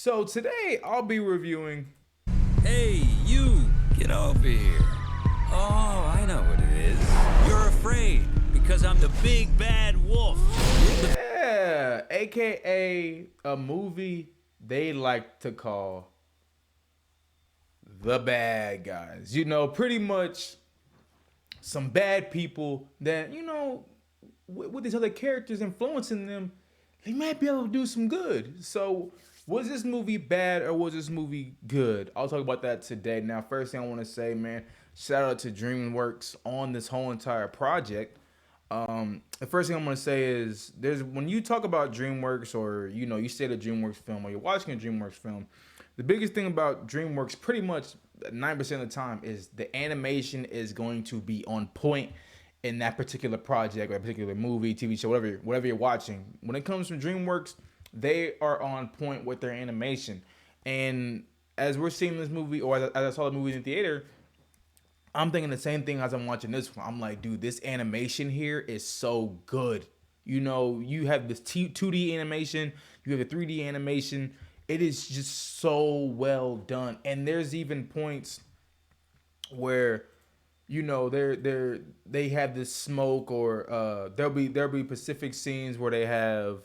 So today I'll be reviewing. Hey, you! Get over here. Oh, I know what it is. You're afraid because I'm the big bad wolf. Yeah, aka a movie they like to call The Bad Guys. Pretty much some bad people that, with these other characters influencing them, they might be able to do some good. So, was this movie bad or was this movie good? I'll talk about that today. Now, first thing I want to say, man, shout out to DreamWorks on this whole entire project. The first thing I'm gonna say is there's when you talk about DreamWorks or you say a DreamWorks film or you're watching a DreamWorks film, the biggest thing about DreamWorks pretty much 9% of the time is the animation is going to be on point in that particular project or a particular movie, TV show, whatever you're watching. When it comes from DreamWorks, they are on point with their animation. And as we're seeing this movie, or as I saw the movie in the theater, I'm thinking the same thing as I'm watching this one. I'm like, dude, this animation here is so good. You have this 2D animation, you have the 3D animation. It is just so well done. And there's even points where they have this smoke or there'll be specific scenes where they have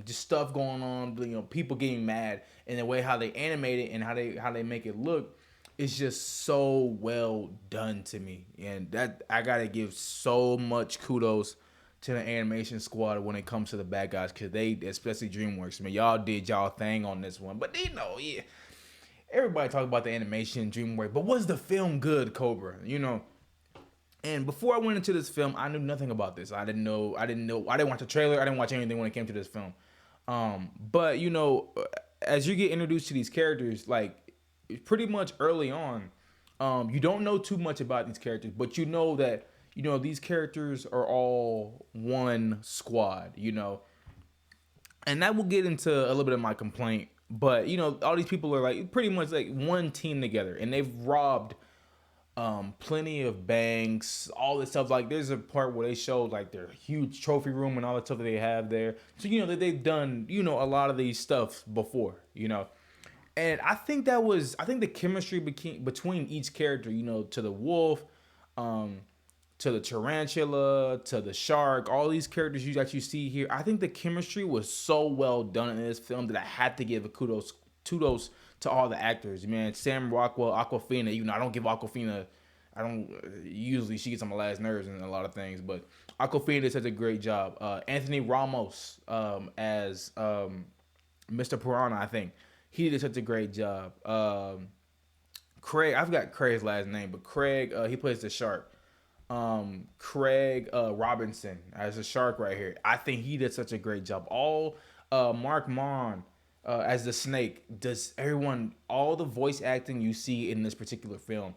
just stuff going on, people getting mad, and the way how they animate it and how they make it look is just so well done to me. And that I gotta give so much kudos to the animation squad when it comes to the bad guys, because they, especially DreamWorks, man, y'all did y'all thing on this one. But yeah, everybody talk about the animation DreamWorks, but was the film good, Cobra? And before I went into this film, I knew nothing about this. I didn't watch the trailer. I didn't watch anything when it came to this film. But as you get introduced to these characters, like pretty much early on, you don't know too much about these characters, but you know that these characters are all one squad. And that will get into a little bit of my complaint. But all these people are like pretty much like one team together, and they've robbed plenty of banks, all this stuff. Like there's a part where they showed like their huge trophy room and all the stuff that they have there. So that they've done a lot of these stuff before. And I think the chemistry between each character, to the wolf, to the tarantula, to the shark, all these characters that you see here, I think the chemistry was so well done in this film that I had to give a kudos to all the actors, man. Sam Rockwell, Aquafina. I don't give Aquafina. I don't usually she gets on my last nerves in a lot of things, but Aquafina did such a great job. Anthony Ramos as Mr. Piranha, I think he did such a great job. Craig, I forgot Craig's last name, but Craig, he plays the shark. Craig Robinson as a shark right here. I think he did such a great job. All Mark Mon as the snake. Does everyone, all the voice acting you see in this particular film,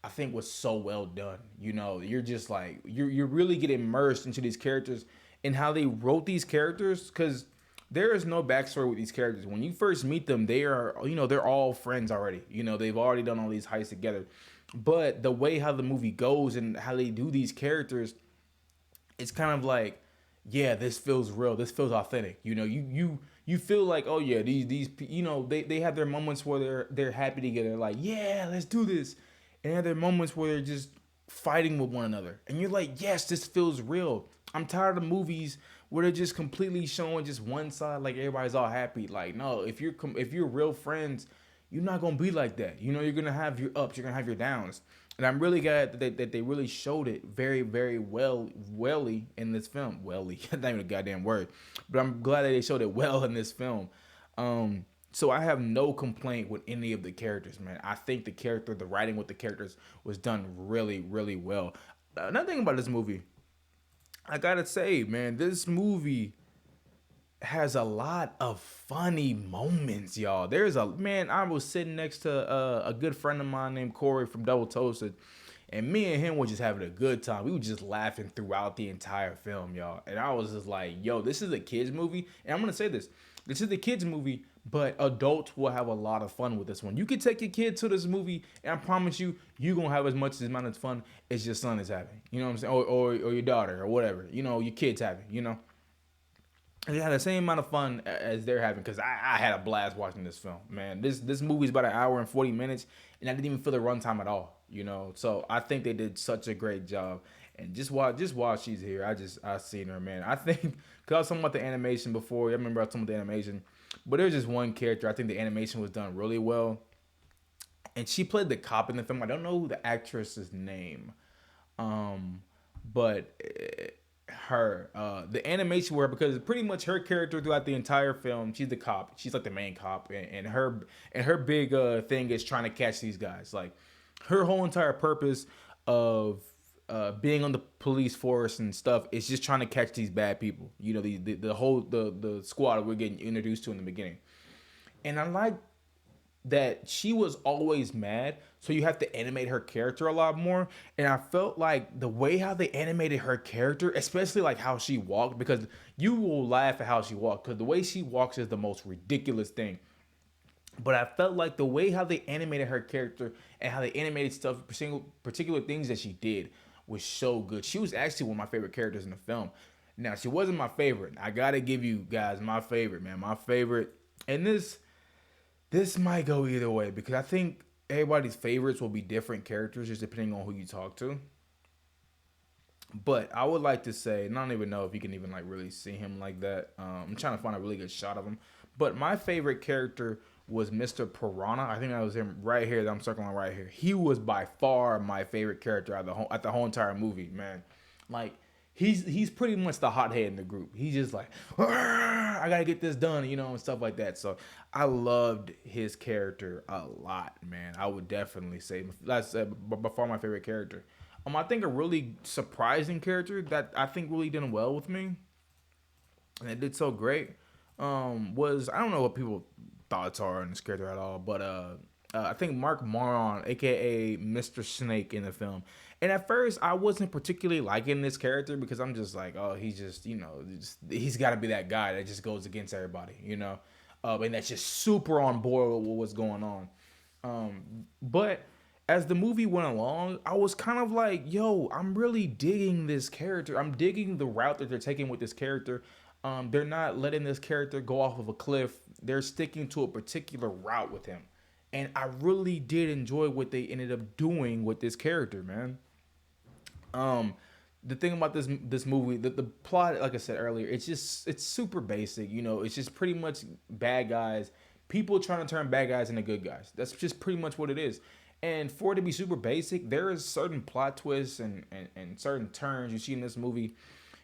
I think was so well done. You're just like you really get immersed into these characters and how they wrote these characters, because there is no backstory with these characters. When you first meet them, they are they're all friends already. They've already done all these heists together. But the way how the movie goes and how they do these characters, it's kind of like, yeah, this feels real. This feels authentic. You feel like, oh yeah, these they have their moments where they're happy together, like, yeah, let's do this. And they have their moments where they're just fighting with one another. And you're like, yes, this feels real. I'm tired of movies where they're just completely showing just one side, like everybody's all happy. Like, no, if you're real friends, you're not gonna be like that. You're gonna have your ups, you're gonna have your downs. And I'm really glad that they really showed it very, very welly in this film. Welly, not even a goddamn word. But I'm glad that they showed it well in this film. So I have no complaint with any of the characters, man. I think the writing with the characters was done really, really well. Another thing about this movie, I gotta say, man, this movie has a lot of funny moments, y'all. I was sitting next to a good friend of mine named Corey from Double Toasted, and me and him were just having a good time. We were just laughing throughout the entire film, y'all. And I was just like, yo, this is a kids movie. And I'm gonna say this is a kids movie, but adults will have a lot of fun with this one. You can take your kid to this movie, and I promise you're gonna have as much amount of fun as your son is having. You know what I'm saying? Or your daughter or whatever. Your kids having. And they had the same amount of fun as they're having because I had a blast watching this film, man. This movie's about an hour and 40 minutes, and I didn't even feel the runtime at all, you know. So I think they did such a great job. And just while she's here, I seen her, man. I think because I was talking about the animation before. I remember I was talking about the animation, but there's just one character. I think the animation was done really well, and she played the cop in the film. I don't know the actress's name, um, but her the animation where because pretty much her character throughout the entire film, she's the cop. She's like the main cop, and her big thing is trying to catch these guys. Like her whole entire purpose of being on the police force and stuff is just trying to catch these bad people. You know, the whole the squad that we're getting introduced to in the beginning. And I like that she was always mad, so you have to animate her character a lot more. And I felt like the way how they animated her character, especially like how she walked, because you will laugh at how she walked, because the way she walks is the most ridiculous thing. But I felt like the way how they animated her character and how they animated stuff, particular things that she did, was so good. She was actually one of my favorite characters in the film. Now she wasn't my favorite. I gotta give you guys my favorite, man. My favorite, and this might go either way because I think everybody's favorites will be different characters just depending on who you talk to. But I would like to say, and I don't even know if you can even like really see him like that. I'm trying to find a really good shot of him. But my favorite character was Mr. Piranha. I think that was him right here that I'm circling right here. He was by far my favorite character at the whole entire movie, man. Like he's pretty much the hothead in the group. He's just like, I gotta get this done, you know, and stuff like that. So I loved his character a lot, man. I would definitely say that's by far my favorite character. I think a really surprising character that I think really did well with me, and it did so great. Was I don't know what people thoughts are on this character at all, but I think Mark Maron, aka Mr. Snake, in the film. And at first, I wasn't particularly liking this character because I'm just like, oh, he's just he's got to be that guy that just goes against everybody, you know, and that's just super on board with what's going on. But as the movie went along, I was kind of like, yo, I'm really digging this character. I'm digging the route that they're taking with this character. They're not letting this character go off of a cliff. They're sticking to a particular route with him. And I really did enjoy what they ended up doing with this character, man. Um, the thing about this movie, the plot, like I said earlier, it's super basic. You know, it's just pretty much bad guys, people trying to turn bad guys into good guys. That's just pretty much what it is. And for it to be super basic, there is certain plot twists and certain turns you see in this movie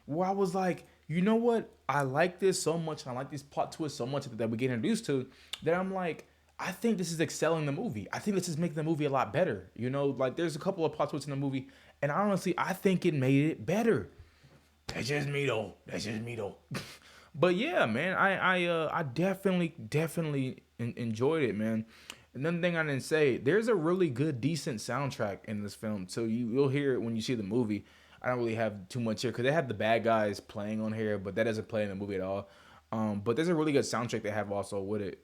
where I was like, you know what? I like this so much. I like these plot twists so much that we get introduced to that I'm like, I think this is excelling the movie. I think this is making the movie a lot better. You know, like there's a couple of plot twists in the movie, and honestly, I think it made it better. That's just me though. That's just me though. But yeah, man, I definitely enjoyed it, man. Another thing I didn't say, there's a really good, decent soundtrack in this film. So you'll hear it when you see the movie. I don't really have too much here because they have the bad guys playing on here, but that doesn't play in the movie at all. But there's a really good soundtrack they have also with it.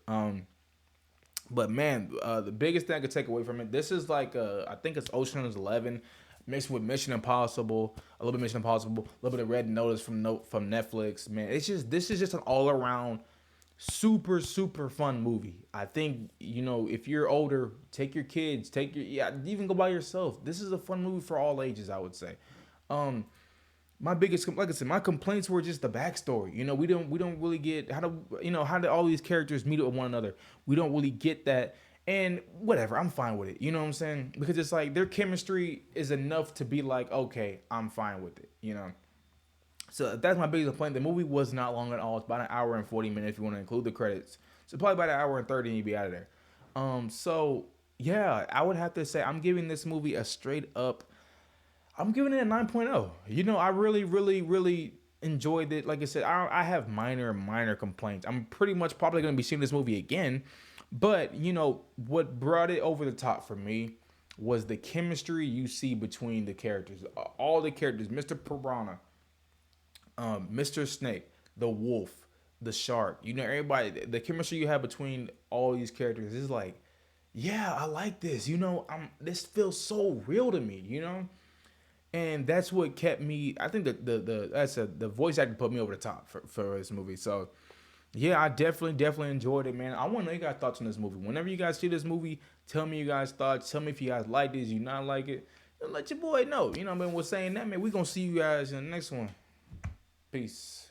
But man, the biggest thing I could take away from it, this is like I think it's Ocean's 11 mixed with Mission Impossible, a little bit Mission Impossible, a little bit of Red Notice from Netflix. Man, this is just an all around super fun movie. I think if you're older, take your kids, even go by yourself. This is a fun movie for all ages, I would say. My biggest, like I said, my complaints were just the backstory. We don't really get how did all these characters meet with one another. We don't really get that, and whatever. I'm fine with it. You know what I'm saying? Because it's like their chemistry is enough to be like, okay, I'm fine with it. So that's my biggest complaint. The movie was not long at all. It's about an hour and 40 minutes if you want to include the credits. So probably about an hour and 30 and you'd be out of there. So yeah, I would have to say I'm giving this movie a straight up. I'm giving it a 9.0. I really enjoyed it. Like I said, I have minor complaints. I'm pretty much probably going to be seeing this movie again. But, what brought it over the top for me was the chemistry you see between the characters. All the characters, Mr. Piranha, Mr. Snake, the Wolf, the Shark. Everybody, the chemistry you have between all these characters is like, yeah, I like this. This feels so real to me, and that's what kept me. I think the voice actor put me over the top for this movie. So yeah, I definitely enjoyed it, man. I want to know you guys' thoughts on this movie. Whenever you guys see this movie, tell me you guys' thoughts. Tell me if you guys like this, you not like it. And let your boy know. You know what I mean? We're saying that, man. We gonna see you guys in the next one. Peace.